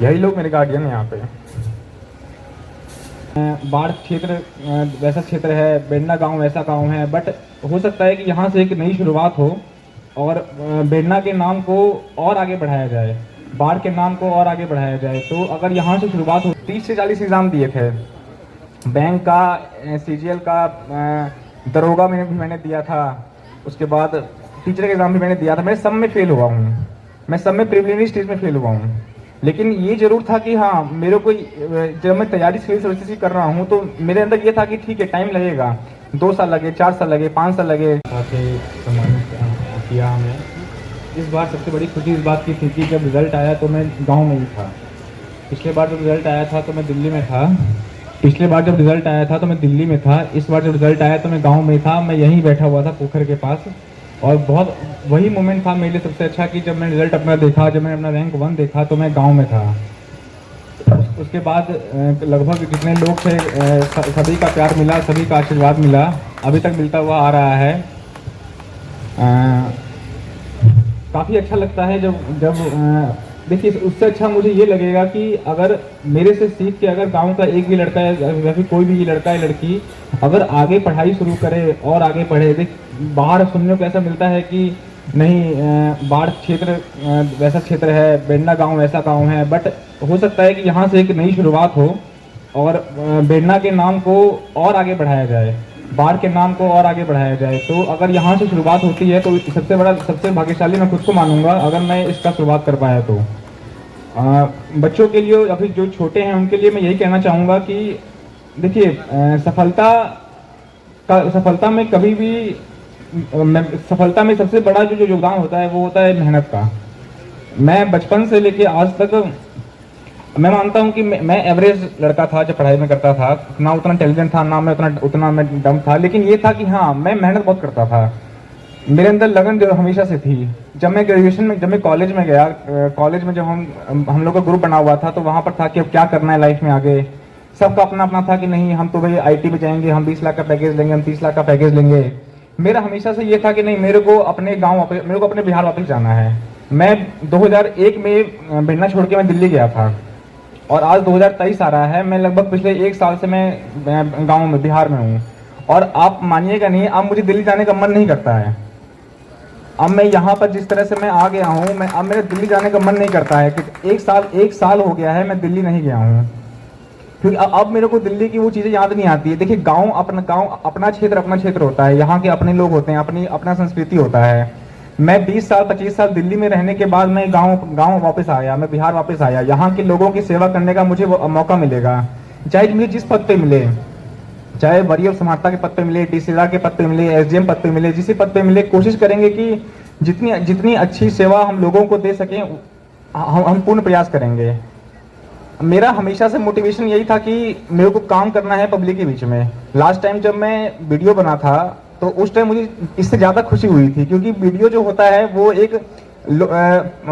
यही लोग मेरे गार्डियन हैं यहाँ पे। बाढ़ क्षेत्र वैसा क्षेत्र है, बेडना गांव वैसा गांव है, बट हो सकता है कि यहाँ से एक नई शुरुआत हो और बेडना के नाम को और आगे बढ़ाया जाए, बाढ़ के नाम को और आगे बढ़ाया जाए। तो अगर यहाँ से शुरुआत हो, 30 से 40 एग्ज़ाम दिए थे, बैंक का, सीजीएल का, दरोगा में भी मैंने दिया था, उसके बाद टीचर का एग्ज़ाम भी मैंने दिया था। मैं सब में फेल हुआ हूँ, मैं सब में प्रिलिमिनरी स्टेज में फेल हुआ हूँ। लेकिन ये जरूर था कि हाँ, मेरे को जब मैं तैयारी सिविल सर्विसेज की कर रहा हूँ तो मेरे अंदर ये था कि ठीक है, टाइम लगेगा, 2 साल लगे, 4 साल लगे, 5 साल लगे। सम्मानित किया हमें। इस बार सबसे बड़ी खुशी इस बात की थी कि जब रिज़ल्ट आया तो मैं गाँव में ही था। पिछले बार जब रिज़ल्ट आया था तो मैं दिल्ली में था। इस बार जब रिज़ल्ट आया तो मैं गाँव में था। मैं यहीं बैठा हुआ था पोखर के पास, और बहुत वही मोमेंट था मेरे लिए सबसे अच्छा कि जब मैंने रिजल्ट अपना देखा, जब मैंने अपना रैंक 1 देखा तो मैं गांव में था। उसके बाद लगभग जितने लोग थे सभी का प्यार मिला, सभी का आशीर्वाद मिला, अभी तक मिलता हुआ आ रहा है। काफ़ी अच्छा लगता है जब देखिए, उससे अच्छा मुझे ये लगेगा कि अगर मेरे से सीख के अगर गांव का एक भी लड़का या फिर कोई भी लड़का या लड़की अगर आगे पढ़ाई शुरू करे और आगे पढ़े। देख, बाहर सुनने को ऐसा मिलता है कि नहीं, बाढ़ क्षेत्र वैसा क्षेत्र है, बेडना गांव वैसा गांव है, बट हो सकता है कि यहाँ से एक नई शुरुआत हो और बेडना के नाम को और आगे बढ़ाया जाए, बाढ़ के नाम को और आगे बढ़ाया जाए। तो अगर यहाँ से शुरुआत होती है तो सबसे भाग्यशाली मैं खुद को मानूंगा अगर मैं इसका शुरुआत कर पाया तो। बच्चों के लिए या फिर जो छोटे हैं उनके लिए मैं यही कहना चाहूँगा कि देखिए, सफलता में कभी भी सफलता में सबसे बड़ा जो योगदान होता है वो होता है मेहनत का। मैं बचपन से लेके आज तक मैं मानता हूँ कि मैं एवरेज लड़का था जब पढ़ाई में करता था, ना उतना इंटेलिजेंट था, ना मैं उतना मैं डम था, लेकिन ये था कि हाँ, मैं मेहनत बहुत करता था। मेरे अंदर लगन जो हमेशा से थी। जब मैं कॉलेज में गया, कॉलेज में जब हम लोग का ग्रुप बना हुआ था तो वहाँ पर था कि अब क्या करना है लाइफ में आगे। सबका अपना अपना था कि नहीं, हम तो भाई आईटी में जाएंगे, हम 20 लाख का पैकेज लेंगे, हम 30 लाख का पैकेज लेंगे। मेरा हमेशा से ये था कि नहीं, मेरे को अपने बिहार वापस जाना है। मैं 2001 में बेडना छोड़ के मैं दिल्ली गया था और आज 2023 आ रहा है। मैं लगभग पिछले 1 साल से मैं गाँव में, बिहार में हूँ, और आप मानिएगा नहीं, अब मुझे दिल्ली जाने का मन नहीं करता है। अब मैं यहाँ पर जिस तरह से मैं आ गया हूँ, अब मेरे दिल्ली जाने का मन नहीं करता है कि 1 साल हो गया है मैं दिल्ली नहीं गया हूँ, क्योंकि अब मेरे को दिल्ली की वो चीज़ें याद नहीं आती है। देखिए, गांव अपना क्षेत्र होता है, यहाँ के अपने लोग होते हैं, अपना संस्कृति होता है। मैं 20 साल 25 साल दिल्ली में रहने के बाद मैं गांव वापस आया, मैं बिहार वापस आया। यहाँ के लोगों की सेवा करने का मुझे मौका मिलेगा, चाहे मुझे जिस पद पे मिले, चाहे वरीय समाहर्ता के पद पे मिले, तहसीलदार के पद पे मिले, एसडीएम पद पे मिले, जिस पद पे मिले, कोशिश करेंगे कि जितनी अच्छी सेवा हम लोगों को दे सकें हम पूर्ण प्रयास करेंगे। मेरा हमेशा से मोटिवेशन यही था कि मेरे को काम करना है पब्लिक के बीच में। लास्ट टाइम जब मैं वीडियो बना था तो उस टाइम मुझे इससे ज़्यादा खुशी हुई थी, क्योंकि वीडियो जो होता है वो एक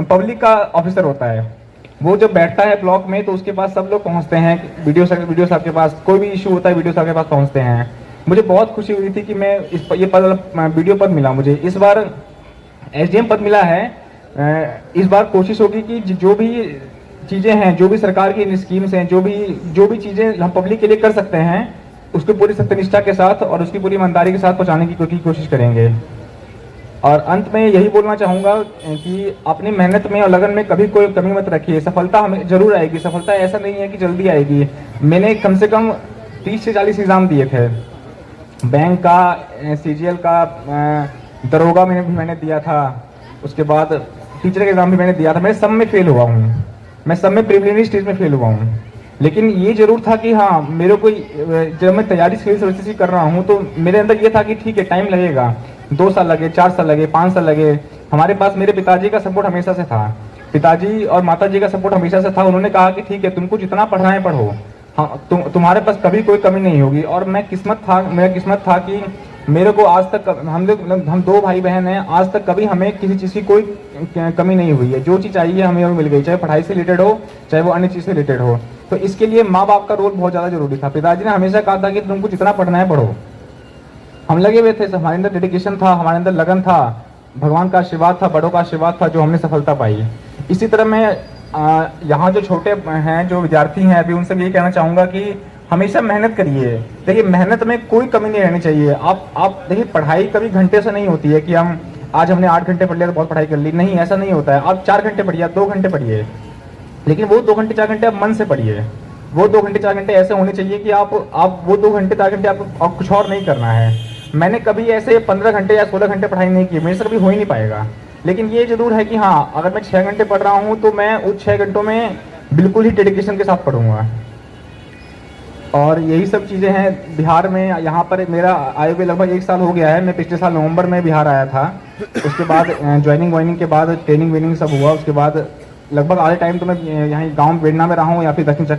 पब्लिक का ऑफिसर होता है। वो जब बैठता है ब्लॉक में तो उसके पास सब लोग पहुंचते हैं, वीडियो साहब के पास कोई भी इशू होता है वीडियो साहब के पास पहुंचते हैं। मुझे बहुत खुशी हुई थी कि मैं ये वीडियो पद मिला मुझे। इस बार एसडीएम पद मिला है। इस बार कोशिश होगी कि जो भी चीज़ें हैं, जो भी सरकार की स्कीम्स हैं, जो भी चीज़ें हम पब्लिक के लिए कर सकते हैं, उसको पूरी सत्यनिष्ठा के साथ और उसकी पूरी ईमानदारी के साथ पहुंचाने की कोशिश करेंगे। और अंत में यही बोलना चाहूँगा कि अपनी मेहनत में और लगन में कभी कोई कमी मत रखिए। सफलता हमें जरूर आएगी। सफलता ऐसा नहीं है कि जल्दी आएगी। मैंने कम से कम 30 से 40 एग्ज़ाम दिए थे, बैंक का, सीजीएल का, दरोगा में भी मैंने दिया था, उसके बाद टीचर का एग्ज़ाम भी मैंने दिया था। मैं सब में फेल हुआ हूँ, मैं सब में प्रिलिमिनरी स्टेज में फेल हुआ हूँ। लेकिन ये जरूर था कि हाँ, मेरे को जब मैं तैयारी सिविल सर्विसेज की कर रहा हूँ तो मेरे अंदर ये था कि ठीक है, टाइम लगेगा, 2 साल लगे, 4 साल लगे, 5 साल लगे। हमारे पास मेरे पिताजी का सपोर्ट हमेशा से था, पिताजी और माताजी का सपोर्ट हमेशा से था। उन्होंने कहा कि ठीक है, तुमको जितना पढ़ना है पढ़ो, हाँ, तुम्हारे पास कभी कोई कमी नहीं होगी। और मेरा किस्मत था कि मेरे को आज तक, हम 2 भाई बहन हैं, आज तक कभी हमें किसी चीज़ की कोई कमी नहीं हुई है। जो चीज़ चाहिए हमें वो मिल गई, चाहे पढ़ाई से रिलेटेड हो, चाहे वो अन्य चीज़ से रिलेटेड हो। तो इसके लिए माँ बाप का रोल बहुत ज़्यादा जरूरी था। पिताजी ने हमेशा कहा था कि तुमको जितना पढ़ना है पढ़ो। हम लगे हुए थे, हमारे अंदर डेडिकेशन था, हमारे अंदर लगन था, भगवान का आशीर्वाद था, बड़ों का आशीर्वाद था, जो हमने सफलता पाई। इसी तरह मैं यहाँ जो छोटे हैं, जो विद्यार्थी हैं, अभी उनसे यही कहना चाहूँगा कि हमेशा मेहनत करिए। देखिए मेहनत में कोई कमी नहीं रहनी चाहिए। आप देखिए पढ़ाई कभी घंटे से नहीं होती है कि हम आज हमने 8 घंटे पढ़ लिया तो बहुत पढ़ाई कर ली, नहीं ऐसा नहीं होता है। आप 4 घंटे पढ़िए, आप 2 घंटे पढ़िए, लेकिन वो 2 घंटे 4 घंटे आप मन से पढ़िए। वो 2 घंटे 4 घंटे ऐसे होने चाहिए कि आप वो 2 घंटे 4 घंटे आपको कुछ और नहीं करना है। मैंने कभी ऐसे 15 घंटे या 16 घंटे पढ़ाई नहीं की, मेरे से कभी हो ही नहीं पाएगा। लेकिन ये ज़रूर है कि हाँ, अगर मैं 6 घंटे पढ़ रहा हूँ तो मैं उस 6 घंटों में बिल्कुल ही डेडिकेशन के साथ पढ़ूंगा। और यही सब चीज़ें हैं बिहार में। यहाँ पर मेरा आए हुए लगभग 1 साल हो गया है। मैं पिछले साल नवंबर में बिहार आया था। उसके बाद ज्वाइनिंग वाइनिंग के बाद ट्रेनिंग वेनिंग सब हुआ। उसके बाद लगभग आधे टाइम तो मैं यहाँ गाँव बेड़ना में रहा हूँ या फिर दक्षिण चक्र